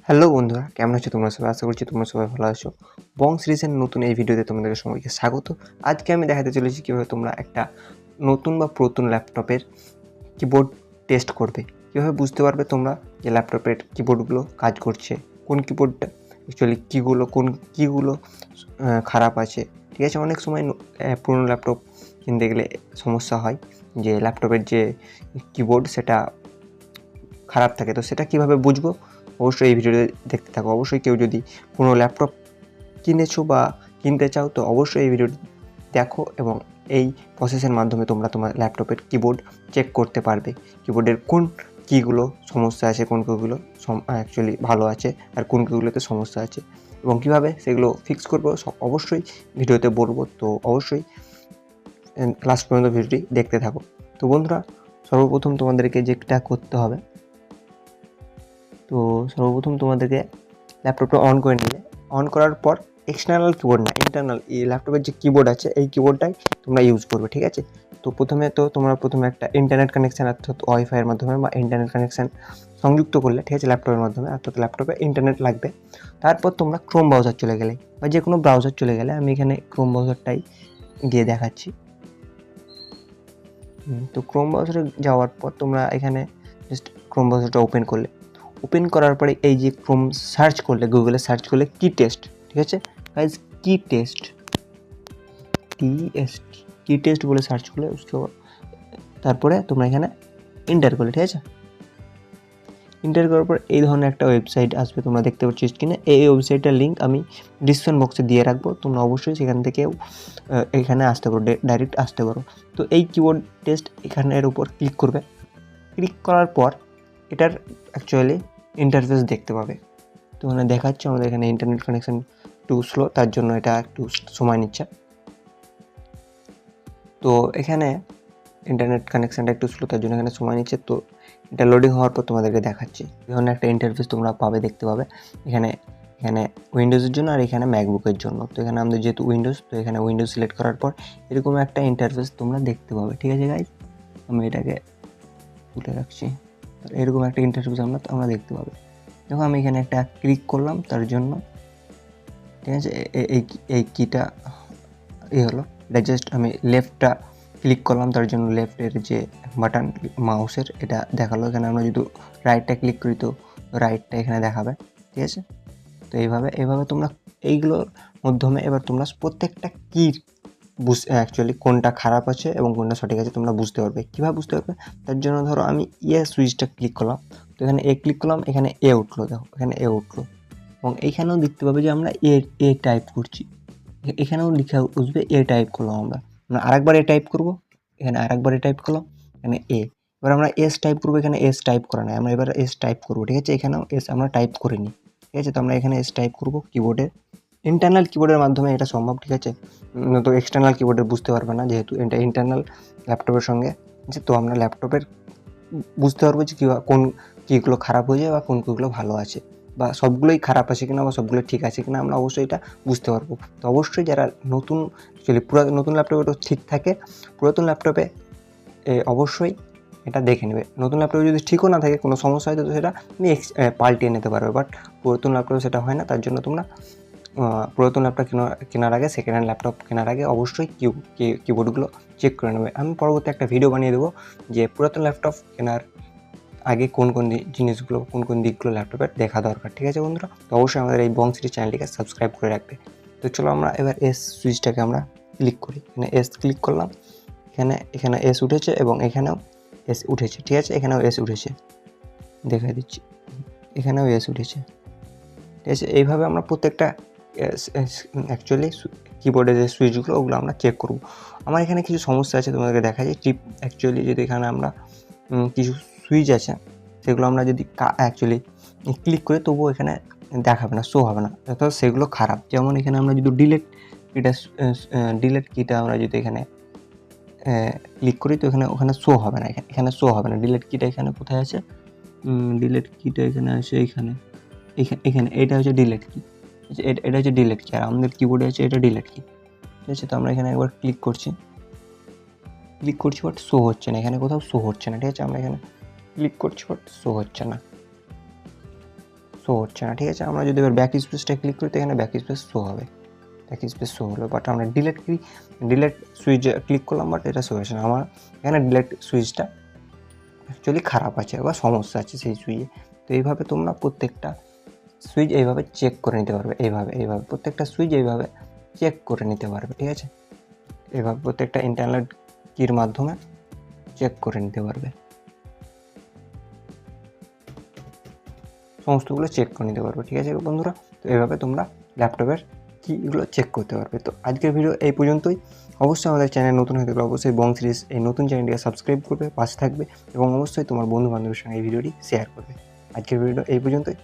Hello বন্ধুরা, কেমন আছো তোমরা সবাই? আশা করছি তোমরা সবাই ভালো আছো। বং সিরিজের নতুন এই ভিডিওতে তোমাদেরকে সবাইকে স্বাগত। আজকে আমি দেখাতে চলেছি কীভাবে তোমরা একটা নতুন বা পুরাতন ল্যাপটপের কিবোর্ড টেস্ট করবে। কীভাবে বুঝতে পারবে তোমরা যে ল্যাপটপের কিবোর্ডগুলো কাজ করছে, কোন কিবোর্ডটা অ্যাকচুয়ালি কোন কীগুলো খারাপ আছে। ঠিক আছে, অনেক সময় পুরনো ল্যাপটপ কিনতে গেলে সমস্যা হয় যে ল্যাপটপের যে কিবোর্ড সেটা খারাপ থাকে। তো সেটা কীভাবে বুঝবো? অবশ্যই এই ভিডিওটি দেখতে থাকো। অবশ্যই কেউ যদি কোনো ল্যাপটপ কিনেছো বা কিনতে চাও তো অবশ্যই এই ভিডিওটি দেখো এবং এই প্রসেসের মাধ্যমে তোমরা তোমার ল্যাপটপের কিবোর্ড চেক করতে পারবে। কিবোর্ডের কোন কীগুলো সমস্যা আছে, কোন কীগুলো অ্যাকচুয়ালি ভালো আছে আর কোন কীগুলোতে সমস্যা আছে এবং কীভাবে সেগুলো ফিক্স করবো অবশ্যই ভিডিওতে বলবো। তো অবশ্যই লাস্ট পর্যন্ত ভিডিওটি দেখতে থাকো। তো বন্ধুরা, সর্বপ্রথম তোমাদেরকে যেটা করতে হবে, তো সর্বপ্রথম তোমাদেরকে ল্যাপটপটা অন করে নিলে, অন করার পর এক্সটার্নাল কিবোর্ড না, ইন্টারনাল এই ল্যাপটপের যে কিবোর্ড আছে এই কিবোর্ডটাই তোমরা ইউজ করবে। ঠিক আছে, তো তোমরা প্রথমে একটা ইন্টারনেট কানেকশান অর্থাৎ ওয়াইফাইয়ের মাধ্যমে বা ইন্টারনেট কানেকশান সংযুক্ত করলে, ঠিক আছে, ল্যাপটপের মাধ্যমে অর্থাৎ ল্যাপটপে ইন্টারনেট লাগবে। তারপর তোমরা ক্রোম ব্রাউজার চলে গেলে বা যে কোনো ব্রাউজার চলে গেলে, আমি এখানে ক্রোম ব্রাউজারটাই দিয়ে দেখাচ্ছি। তো ক্রোম ব্রাউজারে যাওয়ার পর তোমরা এখানে জাস্ট ক্রোম ব্রাউজারটা ওপেন করার পরে এই যে ক্রোম সার্চ করলে, গুগলে সার্চ করলে কি টেস্ট, ঠিক আছে গাইজ, কি টেস্ট বলে সার্চ করলে তারপরে তোমরা এখানে এন্টার করলে, ঠিক আছে। এন্টার করার পর এই ধরনের একটা ওয়েবসাইট আসবে, তোমরা দেখতে পাচ্ছ স্ক্রিনে। এই ওয়েবসাইটটার লিঙ্ক আমি ডিসক্রিপশন বক্সে দিয়ে রাখবো, তোমরা অবশ্যই সেখান থেকেও এখানে আসতে পারো, ডাইরেক্ট আসতে পারো। তো এই কিবোর্ড টেস্ট এখানের উপর ক্লিক করবে। ক্লিক করার পর এটার অ্যাকচুয়ালি ইন্টারফেস দেখতে পাবে। তো এখানে দেখাচ্ছে আমাদের এখানে ইন্টারনেট কানেকশান একটু স্লো, তার জন্য এটা একটু সময় নিচ্ছে। তো এখানে ইন্টারনেট কানেকশানটা একটু স্লো, তার জন্য এখানে সময় নিচ্ছে। তো এটা লোডিং হওয়ার পর তোমাদেরকে দেখাচ্ছি। এই ধরনের একটা ইন্টারফেস তোমরা দেখতে পাবে এখানে উইন্ডোজের জন্য আর এখানে ম্যাকবুকের জন্য। তো এখানে আমাদের যেহেতু উইন্ডোজ, তো এখানে উইন্ডোজ সিলেক্ট করার পর এরকম একটা ইন্টারফেস তোমরা দেখতে পাবে। ঠিক আছে গাইজ, আমি এটাকে তুলে রাখছি। এরকম একটা ইন্টারফেস আমরা দেখতে পাবো। দেখো আমি এখানে একটা ক্লিক করলাম তার জন্য, ঠিক আছে। এই কিটা হলো, এটা জাস্ট আমি লেফটটা ক্লিক করলাম তার জন্য লেফটের যে বাটন মাউসের এটা দেখালো। এখানে আমরা যদি রাইটটা ক্লিক করি তো রাইটটা এখানে দেখাবে, ঠিক আছে। তো এইভাবে তোমরা এইগুলোর মাধ্যমে এবার তোমরা প্রত্যেকটা কির অ্যাকচুয়ালি কোনটা খারাপ আছে এবং কোনটা সঠিক আছে তোমরা বুঝতে পারবে। কীভাবে বুঝতে পারবে? তার জন্য ধরো আমি সুইচটা ক্লিক করলাম, তো এখানে ক্লিক করলাম, এখানে উঠলো, দেখো এখানে উঠলো এবং এইখানেও দেখতে পাবে যে আমরা টাইপ করছি। এখানেও লিখে বুঝবে টাইপ করলাম আমরা আরেকবার টাইপ করবো, এখানে আরেকবার টাইপ করলাম, এখানে এবার আমরা টাইপ করবো, এখানে টাইপ করা নাই, আমরা এবার টাইপ করবো, ঠিক আছে। এখানেও আমরা টাইপ করিনি, ঠিক আছে। তো আমরা এখানে টাইপ করবো কিবোর্ডে, ইন্টারনাল কিবোর্ডের মাধ্যমে এটা সম্ভব, ঠিক আছে। তো এক্সটার্নাল কিবোর্ডে বুঝতে পারবে না যেহেতু এটা ইন্টারনাল ল্যাপটপের সঙ্গে আছে। তো আমরা ল্যাপটপের বুঝতে পারবো যে কোন কীগুলো খারাপ হয়ে যায় বা কোন কীগুলো ভালো আছে, বা সবগুলোই খারাপ আছে কিনা বা সবগুলো ঠিক আছে কিনা আমরা অবশ্যই এটা বুঝতে পারবো। তো অবশ্যই যারা নতুন নতুন ল্যাপটপে তো ঠিক থাকে, পুরাতন ল্যাপটপে অবশ্যই এটা দেখে নেবে। নতুন ল্যাপটপে যদি ঠিকও না থাকে, কোনো সমস্যা হয় তো সেটা তুমি পাল্টিয়ে নিতে পারবে, বাট পুরাতন ল্যাপটপে সেটা হয় না। তার জন্য তোমরা পুরাতন ল্যাপটপ কেনার আগে, সেকেন্ড হ্যান্ড ল্যাপটপ কেনার আগে অবশ্যই কিবোর্ডগুলো চেক করে নেবে। আমি পরবর্তী একটা ভিডিও বানিয়ে দেবো যে পুরাতন ল্যাপটপ কেনার আগে কোন জিনিসগুলো, কোন দিকগুলো ল্যাপটপের দেখা দরকার, ঠিক আছে বন্ধুরা। তো অবশ্যই আমাদের এই বং সিরিজ চ্যানেলটিকে সাবস্ক্রাইব করে রাখবে। তো চলো আমরা এবার সুইচটাকে আমরা ক্লিক করি। এখানে ক্লিক করলাম, এখানে উঠেছে এবং এখানেও উঠেছে, ঠিক আছে। এখানেও উঠেছে, দেখা দিচ্ছি, এখানেও উঠেছে, ঠিক আছে। এইভাবে আমরা প্রত্যেকটা অ্যাকচুয়ালি কিবোর্ডের যে সুইচগুলো ওগুলো আমরা চেক করব। আমার এখানে কিছু সমস্যা আছে তোমাদেরকে দেখা যায়। অ্যাকচুয়ালি যদি এখানে আমরা কিছু সুইচ আছে সেগুলো আমরা যদি অ্যাকচুয়ালি ক্লিক করি তবুও এখানে দেখাবে না, শো হবে না, অর্থাৎ সেগুলো খারাপ। যেমন এখানে আমরা যদি ডিলেট কিটা আমরা যদি এখানে ক্লিক করি তো ওখানে শো হবে না, এখানে শো হবে না। ডিলেট কিটা এখানে কোথায় আছে? ডিলেট কিটা এখানে আছে, এখানে এটা হচ্ছে ডিলেট কি, এটা হচ্ছে ডিলেট কি, আর আমাদের কিবোর্ডে আছে এটা ডিলেট কি, ঠিক আছে। তো আমরা এখানে একবার ক্লিক করছি বাট শো হচ্ছে না, এখানে কোথাও শো হচ্ছে না, ঠিক আছে। আমরা এখানে ক্লিক করছি বাট শো হচ্ছে না, শো হচ্ছে না, ঠিক আছে। আমরা যদি এবার ব্যাক স্পেসটা ক্লিক করি তো এখানে ব্যাক স্পেস শো হবে, ব্যাক স্পেস শো হলো। বাট আমরা ডিলেট সুইচ ক্লিক করলাম, বাট এটা শো হচ্ছে না। আমার এখানে ডিলেট সুইচটা অ্যাকচুয়ালি খারাপ আছে বা সমস্যা আছে সেই সুইচে। তো এইভাবে তোমরা প্রত্যেকটা সুইচ এইভাবে চেক করে নিতে পারবে, এইভাবে প্রত্যেকটা সুইচ এইভাবে চেক করে নিতে পারবে, ঠিক আছে। এইভাবে প্রত্যেকটা ইন্টারনেট কির মাধ্যমে চেক করে নিতে পারবে, সমস্তগুলো চেক করে নিতে পারবে, ঠিক আছে বন্ধুরা। তো এইভাবে তোমরা ল্যাপটপের কিগুলো চেক করতে পারবে। তো আজকের ভিডিও এই পর্যন্তই। অবশ্যই আমাদের চ্যানেল নতুন হয়ে থাকলে অবশ্যই বং সিরিজ এই নতুন চ্যানেলটিকে সাবস্ক্রাইব করবে, পাশে থাকবে এবং অবশ্যই তোমার বন্ধু বান্ধবের সঙ্গে এই ভিডিওটি শেয়ার করবে। আজকের ভিডিও এই পর্যন্তই।